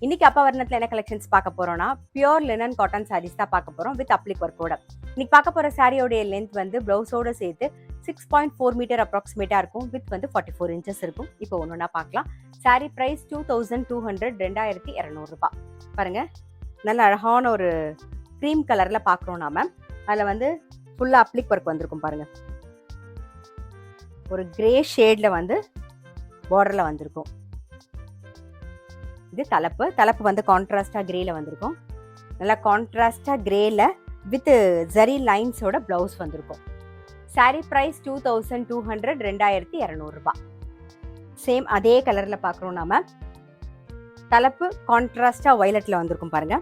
இன்னைக்கு அப்பா வர்ணத்துல என்ன கலெக்ஷன்ஸ் பார்க்க போறோம்னா பியூர் லினன் காட்டன் சாரீஸ் தான் பார்க்க போறோம் வித் அப்ளிக் ஒர்க்கோட. இன்னைக்கு பார்க்க போற சாரியோடைய லென்த் வந்து பிளவுஸோட சேர்த்து 6.4 மீட்டர் அப்ராக்சிமேட்டா இருக்கும். வித் வந்து 44 இன்ச்சஸ் இருக்கும். இப்போ ஒன்னொன்னா பார்க்கலாம். சாரி பிரைஸ் 2200, 2200 ரூபாய். பாருங்க, நல்ல அழகான ஒரு க்ரீம் கலர்ல பாக்குறோம் நாம. அதுல வந்து ஃபுல்லா அப்ளிக் ஒர்க் வந்திருக்கும் பாருங்க. ஒரு கிரே ஷேட்ல வந்து பார்டர்ல வந்திருக்கும். இது தலைப்பு வந்து கான்ட்ராஸ்டா கிரேல வந்திருக்கும். நல்லா கான்ட்ராஸ்டா கிரேல வித் ஜரி லைன்ஸோட பிளவுஸ் வந்திருக்கும். சாரி பிரைஸ் 2200, 2200 ரூபாய். சேம் அதே கலர்ல பாக்குறோம் நாம. தலைப்பு கான்ட்ராஸ்டா வயலட்ல வந்திருக்கும் பாருங்க.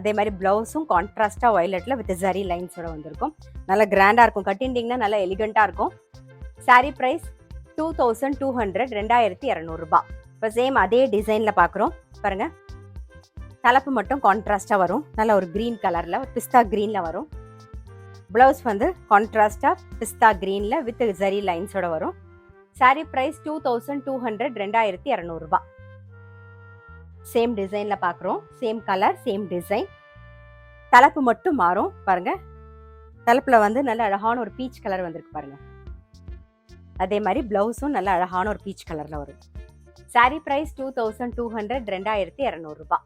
அதே மாதிரி பிளவுஸும் கான்ட்ராஸ்டா வயலட்ல வித் ஜரி லைன்ஸோட வந்திருக்கும். நல்லா கிராண்டா இருக்கும். கட்டிண்டிங்னா நல்லா எலிகண்டா இருக்கும். சாரி பிரைஸ் 2200, 2200 ரூபாய். இப்போ சேம் அதே டிசைன்ல பாக்குறோம் பாருங்க. தலைப்பு மட்டும் கான்ட்ராஸ்டா வரும். நல்ல ஒரு கிரீன் கலர்ல, ஒரு பிஸ்தா கிரீன்ல வரும். பிளவுஸ் வந்து கான்ட்ராஸ்டா பிஸ்தா கிரீன்ல வித் ஜரி லைன்ஸோட வரும். சாரி பிரைஸ் 2200, 2200 ரூபாய். சேம் டிசைன்ல பாக்குறோம். Same colour, same design. தலைப்பு மட்டும் மாறும் பாருங்க. தலைப்புல வந்து நல்ல அழகான ஒரு பீச் கலர் வந்திருக்கு பாருங்க. அதே மாதிரி பிளவுஸும் நல்ல அழகான ஒரு பீச் கலர்ல வரும். சாரி பிரைஸ் 2200, 2200 ரூபாய்.